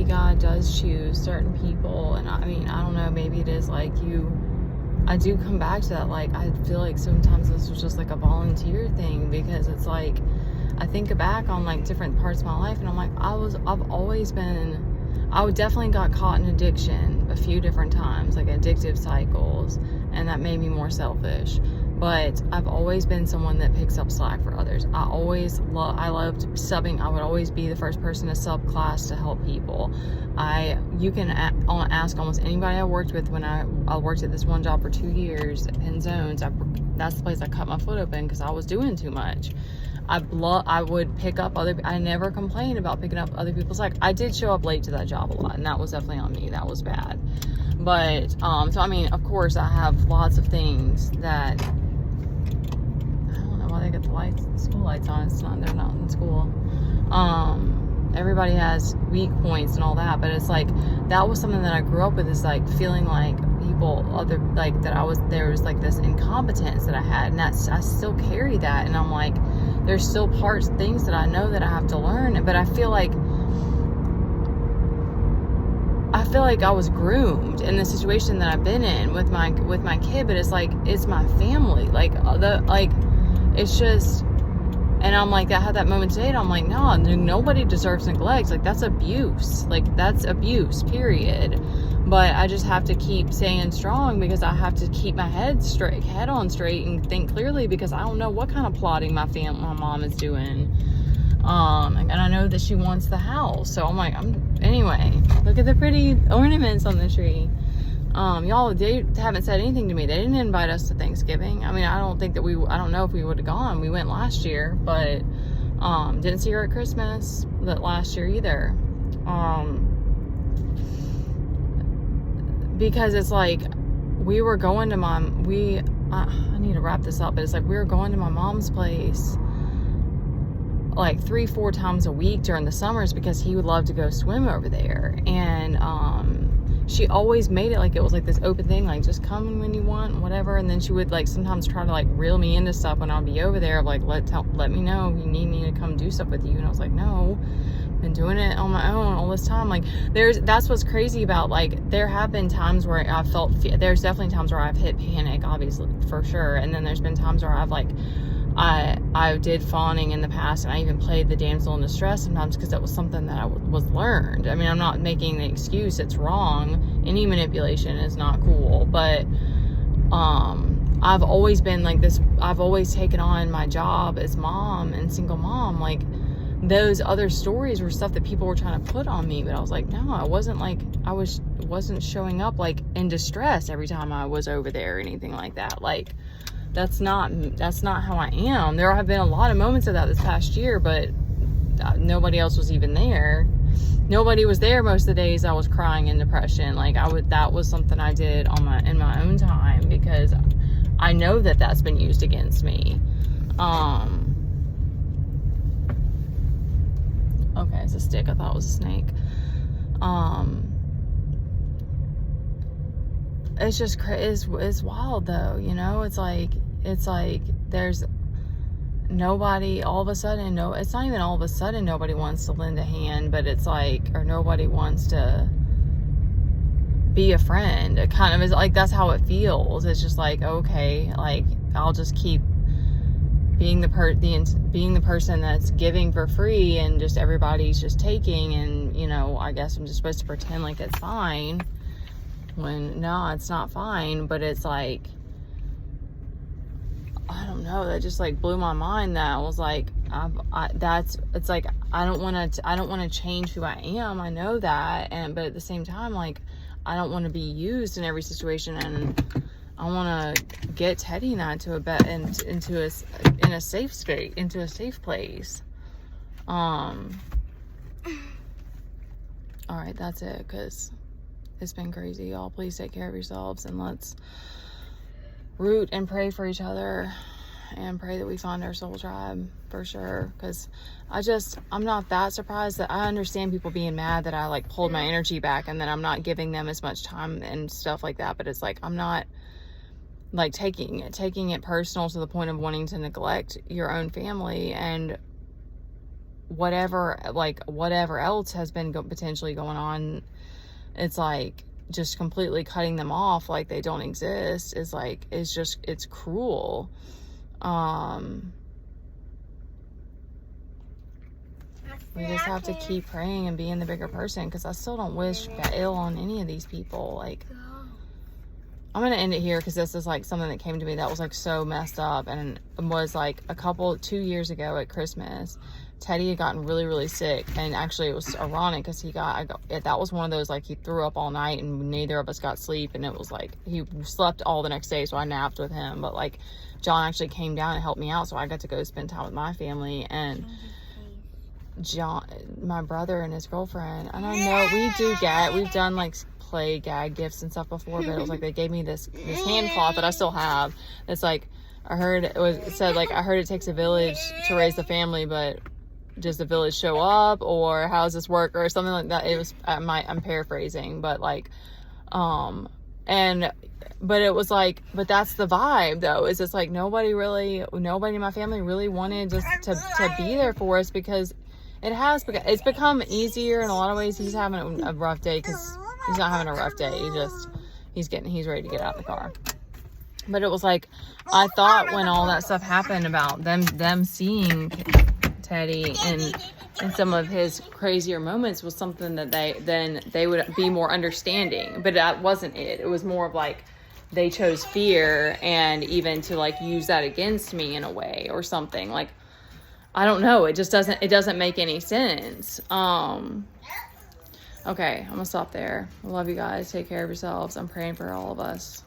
maybe God does choose certain people, and I mean, I don't know, maybe it is like I do come back to that, like, I feel like sometimes this was just like a volunteer thing, because it's like, I think back on like different parts of my life, and I'm like, I definitely got caught in addiction a few different times, like addictive cycles, and that made me more selfish. But I've always been someone that picks up slack for others. I loved subbing. I would always be the first person to sub class to help people. You can ask almost anybody I worked with when I worked at this one job for 2 years at Penn Zones. That's the place I cut my foot open because I was doing too much. I would pick up I never complained about picking up other people's slack. I did show up late to that job a lot, and that was definitely on me. That was bad. But, so I mean, of course I have lots of things that, I don't know why they got the school lights on. They're not in school. Everybody has weak points and all that, but it's like, that was something that I grew up with, is like feeling like there was like this incompetence that I had, and I still carry that, and I'm like, there's still things that I know that I have to learn, but I feel like I was groomed in the situation that I've been in with my kid, but it's like, it's my family, it's just, and I'm like, I had that moment today, and I'm like, no, nobody deserves neglect. Like, that's abuse. Like, that's abuse, period. But I just have to keep staying strong, because I have to keep my head on straight and think clearly, because I don't know what kind of plotting my mom is doing. And I know that she wants the house. So I'm like, anyway, look at the pretty ornaments on the tree. Y'all, they haven't said anything to me. They didn't invite us to Thanksgiving. I mean, I don't know if we would have gone. We went last year, but didn't see her at Christmas that last year either. Because it's like, we were going to I need to wrap this up, but it's like, we were going to my mom's place like 3-4 times a week during the summers, because he would love to go swim over there. And she always made it like it was like this open thing, like, just come when you want, whatever. And then she would like sometimes try to like reel me into stuff when I'd be over there, like, let me know if you need me to come do stuff with you. And I was like, no, I've been doing it on my own all this time. Like, that's what's crazy about, like, there have been times where I felt, there's definitely times where I've hit panic, obviously, for sure. And then there's been times where I've like, I did fawning in the past, and I even played the damsel in distress sometimes, because that was something that was learned. I mean, I'm not making the excuse, it's wrong. Any manipulation is not cool, but I've always been like this. I've always taken on my job as mom and single mom. Like, those other stories were stuff that people were trying to put on me, but I was like, no, I wasn't like, wasn't showing up like in distress every time I was over there or anything like that. Like, that's not how I am. There have been a lot of moments of that this past year, but nobody else was even there. Nobody was there most of the days I was crying in depression. Like, that was something I did in my own time, because I know that that's been used against me. Okay, it's a stick. I thought it was a snake. It's just it's wild though, you know. It's like there's nobody all of a sudden. No, it's not even all of a sudden nobody wants to lend a hand, but it's like, or nobody wants to be a friend. It kind of is like, that's how it feels. It's just like, okay, like, I'll just keep being the person that's giving for free, and just everybody's just taking, and, you know, I guess I'm just supposed to pretend like it's fine, when no, it's not fine. But it's like, I don't know, that just like blew my mind. That I was like, it's like, I don't want to change who I am. I know that, but at the same time, like, I don't want to be used in every situation, and I want to get Teddy and I to into a safe space, into a safe place. All right, that's it, because it's been crazy, y'all. Please take care of yourselves, and let's root and pray for each other, and pray that we find our soul tribe for sure. Because I'm not that surprised. That I understand people being mad that I like pulled my energy back, and that I'm not giving them as much time and stuff like that. But it's like, I'm not like taking it personal to the point of wanting to neglect your own family. And whatever else has been potentially going on, it's like just completely cutting them off like they don't exist is like, it's cruel. We just have to keep praying and being the bigger person, because I still don't wish ill on any of these people. Like, I'm gonna end it here because this is like something that came to me that was like so messed up, and was like 2 years ago at Christmas. Teddy had gotten really, really sick, and actually it was ironic because that was one of those, like, he threw up all night and neither of us got sleep, and it was like he slept all the next day, so I napped with him. But like, John actually came down and helped me out, so I got to go spend time with my family. And John, my brother and his girlfriend, and I know we've done like play gag gifts and stuff before, but it was like they gave me this hand cloth that I still have. It's like, I heard it said like, I heard it takes a village to raise the family, but does the village show up, or how does this work, or something like that. It was, I'm paraphrasing, but like, but it was like, but that's the vibe though, is it's like nobody in my family really wanted just to be there for us, because it's become easier in a lot of ways. He's having a rough day, because he's not having a rough day. He's ready to get out of the car. But it was like, I thought when all that stuff happened about them seeing Teddy and some of his crazier moments was something that they would be more understanding. But that wasn't it. It was more of like, they chose fear, and even to like use that against me in a way or something. Like, I don't know. It doesn't make any sense. Okay, I'm gonna stop there. I love you guys. Take care of yourselves. I'm praying for all of us.